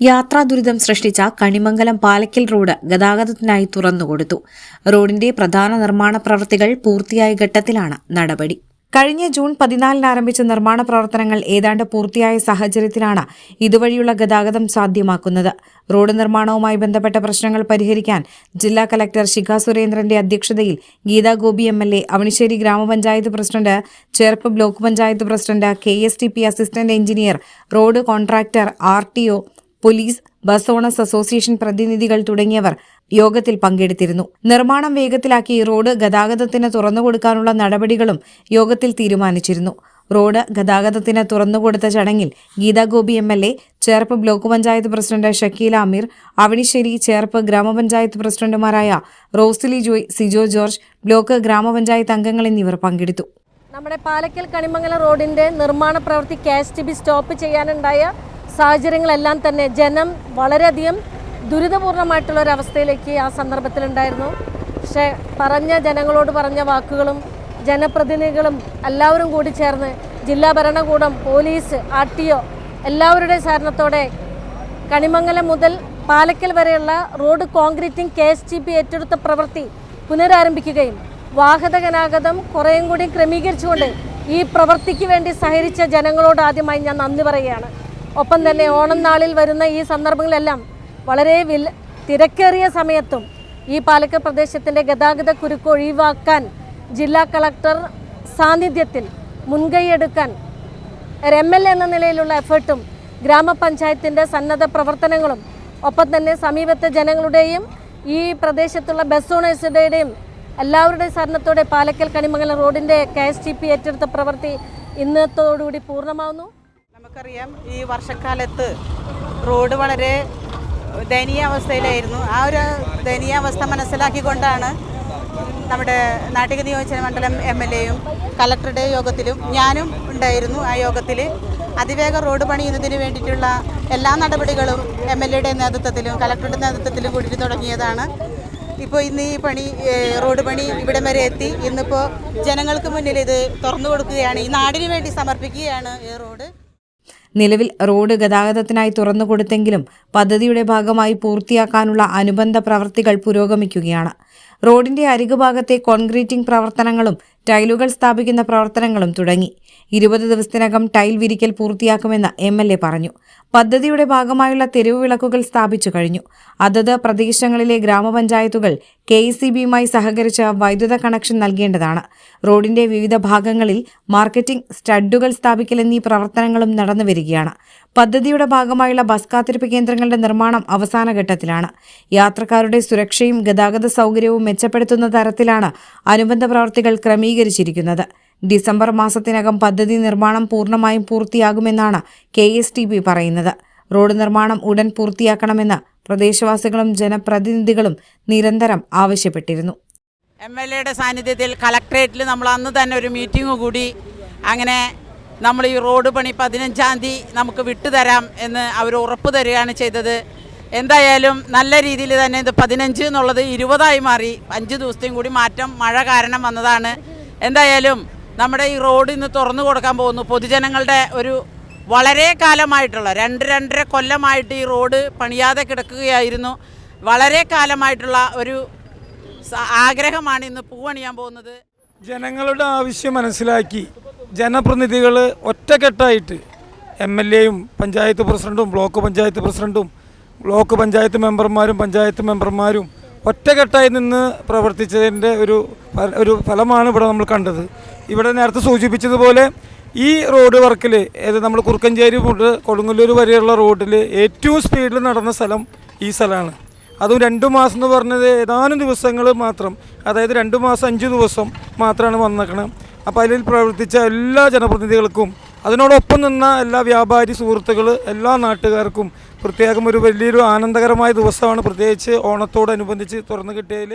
യാത്രാ ദുരിതം സൃഷ്ടിച്ച കണിമംഗലം പാലക്കൽ റോഡ് ഗതാഗതത്തിനായി തുറന്നുകൊടുത്തു. റോഡിന്റെ പ്രധാന നിർമ്മാണ പ്രവൃത്തികൾ പൂർത്തിയായ ഘട്ടത്തിലാണ് നടപടി. കഴിഞ്ഞ ജൂൺ 14 ആരംഭിച്ച നിർമ്മാണ പ്രവർത്തനങ്ങൾ ഏതാണ്ട് പൂർത്തിയായ സാഹചര്യത്തിലാണ് ഇതുവഴിയുള്ള ഗതാഗതം സാധ്യമാക്കുന്നത്. റോഡ് നിർമ്മാണവുമായി ബന്ധപ്പെട്ട പ്രശ്നങ്ങൾ പരിഹരിക്കാൻ ജില്ലാ കലക്ടർ ശിഖ സുരേന്ദ്രന്റെ അധ്യക്ഷതയിൽ Gita Gopi MLA, Avanissery grama panchayat president, Cherpu block panchayat president, KSTP assistant engineer, road contractor, RTO, police, bus owners association പ്രതിനിധികൾ തുടങ്ങിയവർ യോഗത്തിൽ പങ്കെടുത്തിരുന്നു. നിർമ്മാണം വേഗത്തിലാക്കി റോഡ് ഗതാഗതത്തിന് തുറന്നുകൊടുക്കാനുള്ള നടപടികളും യോഗത്തിൽ തീരുമാനിച്ചിരുന്നു. റോഡ് ഗതാഗതത്തിന് തുറന്നുകൊടുത്ത ചടങ്ങിൽ Geetha Gopi MLA, Cherpu block panchayat president Shakeela Ameer, Avanissery, Cherpu ഗ്രാമപഞ്ചായത്ത് പ്രസിഡന്റുമാരായ റോസിലി ജോയ്, സിജോ ജോർജ്, ബ്ലോക്ക് ഗ്രാമപഞ്ചായത്ത് അംഗങ്ങൾ എന്നിവർ പങ്കെടുത്തു. നമ്മുടെ പാലക്കൽ കണിമംഗലം റോഡിന്റെ നിർമ്മാണ പ്രവൃത്തി KSTB സ്റ്റോപ്പ് ചെയ്യാനുണ്ടായ സാഹചര്യങ്ങളെല്ലാം തന്നെ ജനം വളരെയധികം ദുരിതപൂർണമായിട്ടുള്ള ഒരവസ്ഥയിലേക്ക് ആ സന്ദർഭത്തിലുണ്ടായിരുന്നു. പക്ഷേ ജനങ്ങളോട് പറഞ്ഞ വാക്കുകളും ജനപ്രതിനിധികളും എല്ലാവരും കൂടി ചേർന്ന് ജില്ലാ ഭരണകൂടം, പോലീസ്, RTO എല്ലാവരുടെ സഹകരണത്തോടെ കണിമംഗലം മുതൽ പാലക്കൽ വരെയുള്ള റോഡ് കോൺക്രീറ്റിംഗ് KSTB ഏറ്റെടുത്ത പ്രവൃത്തി പുനരാരംഭിക്കുകയും വാഹന ഗതാഗതം കുറേയും കൂടി ക്രമീകരിച്ചുകൊണ്ട് ഈ പ്രവൃത്തിക്ക് വേണ്ടി സഹകരിച്ച ജനങ്ങളോട് ആദ്യമായി ഞാൻ നന്ദി പറയുകയാണ്. ഒപ്പം തന്നെ ഓണം നാളിൽ വരുന്ന ഈ സന്ദർഭങ്ങളെല്ലാം വളരെ തിരക്കേറിയ സമയത്തും ഈ പാലക്കൽ പ്രദേശത്തിൻ്റെ ഗതാഗത കുരുക്ക് ഒഴിവാക്കാൻ ജില്ലാ കളക്ടർ സാന്നിധ്യത്തിൽ മുൻകൈയെടുക്കാൻ MLA എന്ന നിലയിലുള്ള എഫേർട്ടും ഗ്രാമപഞ്ചായത്തിൻ്റെ സന്നദ്ധ പ്രവർത്തനങ്ങളും ഒപ്പം തന്നെ സമീപത്തെ ജനങ്ങളുടെയും ഈ പ്രദേശത്തുള്ള ബസ് ഓണേഴ്സുടെയും എല്ലാവരുടെയും സഹകരണത്തോടെ പാലക്കൽ കണിമംഗലം റോഡിൻ്റെ KSTB ഏറ്റെടുത്ത പ്രവൃത്തി ഇന്നത്തോടുകൂടി പൂർണ്ണമാവുന്നു. നമുക്കറിയാം, ഈ വർഷക്കാലത്ത് റോഡ് വളരെ ദയനീയാവസ്ഥയിലായിരുന്നു. ആ ഒരു ദയനീയാവസ്ഥ മനസ്സിലാക്കിക്കൊണ്ടാണ് നമ്മുടെ നാട്ടിക നിയോജക മണ്ഡലം MLA-യും കലക്ടറുടെ യോഗത്തിലും ഞാനും ഉണ്ടായിരുന്നു. ആ യോഗത്തിൽ അതിവേഗ റോഡ് പണിയുന്നതിന് വേണ്ടിയിട്ടുള്ള എല്ലാ നടപടികളും MLA-യുടെ നേതൃത്വത്തിലും കലക്ടറുടെ നേതൃത്വത്തിലും കൂടി തുടങ്ങിയതാണ്. ഇപ്പോൾ ഇന്ന് ഈ റോഡ് പണി ഇവിടം വരെ എത്തി. ഇന്നിപ്പോൾ ജനങ്ങൾക്ക് മുന്നിൽ ഇത് തുറന്നു കൊടുക്കുകയാണ്, ഈ നാടിന് വേണ്ടി സമർപ്പിക്കുകയാണ് ഈ റോഡ്. നിലവിൽ റോഡ് ഗതാഗതത്തിനായി തുറന്നുകൊടുത്തെങ്കിലും പദ്ധതിയുടെ ഭാഗമായി പൂർത്തിയാക്കാനുള്ള അനുബന്ധ പ്രവൃത്തികൾ പുരോഗമിക്കുകയാണ്. റോഡിന്റെ അരികുഭാഗത്തെ കോൺക്രീറ്റിംഗ് പ്രവർത്തനങ്ങളും ടൈലുകൾ സ്ഥാപിക്കുന്ന പ്രവർത്തനങ്ങളും തുടങ്ങി. 20 ദിവസത്തിനകം ടൈൽ വിരിക്കൽ പൂർത്തിയാക്കുമെന്ന് MLA പറഞ്ഞു. പദ്ധതിയുടെ ഭാഗമായുള്ള തെരുവ് വിളക്കുകൾ സ്ഥാപിച്ചു കഴിഞ്ഞു. അതത് പ്രദേശങ്ങളിലെ ഗ്രാമപഞ്ചായത്തുകൾ KSCB-യുമായി സഹകരിച്ച് വൈദ്യുത കണക്ഷൻ നൽകേണ്ടതാണ്. റോഡിന്റെ വിവിധ ഭാഗങ്ങളിൽ മാർക്കറ്റിംഗ്, സ്റ്റഡുകൾ സ്ഥാപിക്കൽ എന്നീ പ്രവർത്തനങ്ങളും നടന്നുവരികയാണ്. പദ്ധതിയുടെ ഭാഗമായുള്ള ബസ് കാത്തിരിപ്പ് കേന്ദ്രങ്ങളുടെ നിർമ്മാണം അവസാന ഘട്ടത്തിലാണ്. യാത്രക്കാരുടെ സുരക്ഷയും ഗതാഗത സൗകര്യവും മെച്ചപ്പെടുത്തുന്ന തരത്തിലാണ് അനുബന്ധ പ്രവൃത്തികൾ ക്രമീകരിച്ചിരിക്കുന്നത്. ഡിസംബർ മാസത്തിനകം പദ്ധതി നിർമ്മാണം പൂർണ്ണമായും പൂർത്തിയാകുമെന്നാണ് KSTB പറയുന്നത്. റോഡ് നിർമ്മാണം ഉടൻ പൂർത്തിയാക്കണമെന്ന് പ്രദേശവാസികളും ജനപ്രതിനിധികളും നിരന്തരം ആവശ്യപ്പെട്ടിരുന്നു. MLA-യുടെ സാന്നിധ്യത്തിൽ കളക്ട്രേറ്റിൽ നമ്മൾ അന്ന് തന്നെ ഒരു മീറ്റിംഗ് കൂടി. അങ്ങനെ നമ്മൾ ഈ റോഡ് പണി 15-ാം തീയതി നമുക്ക് വിട്ടുതരാം എന്ന് അവർ ഉറപ്പ് തരികയാണ് ചെയ്തത്. എന്തായാലും നല്ല രീതിയിൽ തന്നെ ഇത് 15 എന്നുള്ളത് 20 മാറി. 5 ദിവസത്തെയും കൂടി മാറ്റം മഴ കാരണം വന്നതാണ്. എന്തായാലും നമ്മുടെ ഈ റോഡ് ഇന്ന് തുറന്നു കൊടുക്കാൻ പോകുന്നു. പൊതുജനങ്ങളുടെ ഒരു വളരെ കാലമായിട്ടുള്ള 2-2.5 കൊല്ലമായിട്ട് ഈ റോഡ് പണിയാതെ കിടക്കുകയായിരുന്നു. വളരെ കാലമായിട്ടുള്ള ഒരു ആഗ്രഹമാണ് ഇന്ന് പൂവണിയാൻ പോകുന്നത്. ജനങ്ങളുടെ ആവശ്യം മനസ്സിലാക്കി ജനപ്രതിനിധികൾ ഒറ്റക്കെട്ടായിട്ട് MLA-യും പഞ്ചായത്ത് പ്രസിഡന്റും ബ്ലോക്ക് പഞ്ചായത്ത് പ്രസിഡന്റും ബ്ലോക്ക് പഞ്ചായത്ത് മെമ്പർമാരും പഞ്ചായത്ത് മെമ്പർമാരും ഒറ്റക്കെട്ടായി നിന്ന് പ്രവർത്തിച്ചതിൻ്റെ ഒരു ഫലമാണ് ഇവിടെ നമ്മൾ കണ്ടത്. ഇവിടെ നേരത്തെ സൂചിപ്പിച്ചതുപോലെ ഈ റോഡ് വർക്കിൽ നമ്മൾ കുറുക്കഞ്ചേരി മുതൽ കൊടുങ്ങല്ലൂർ വരെയുള്ള റോഡിൽ ഏറ്റവും സ്പീഡിൽ നടന്ന സ്ഥലം ഈ സ്ഥലമാണ്. അതും 2 മാസം എന്ന് പറഞ്ഞത് ഏതാനും ദിവസങ്ങൾ മാത്രം, അതായത് 2 മാസം 5 ദിവസം മാത്രമാണ് വന്നേക്കണം. അപ്പോൾ അതിൽ പ്രവർത്തിച്ച എല്ലാ ജനപ്രതിനിധികൾക്കും അതിനോടൊപ്പം നിന്ന എല്ലാ വ്യാപാരി സുഹൃത്തുക്കൾ, എല്ലാ നാട്ടുകാർക്കും പ്രത്യേകം ഒരു വലിയൊരു ആനന്ദകരമായ ദിവസമാണ്, പ്രത്യേകിച്ച് ഓണത്തോടനുബന്ധിച്ച് തുറന്നു കിട്ടിയതിൽ.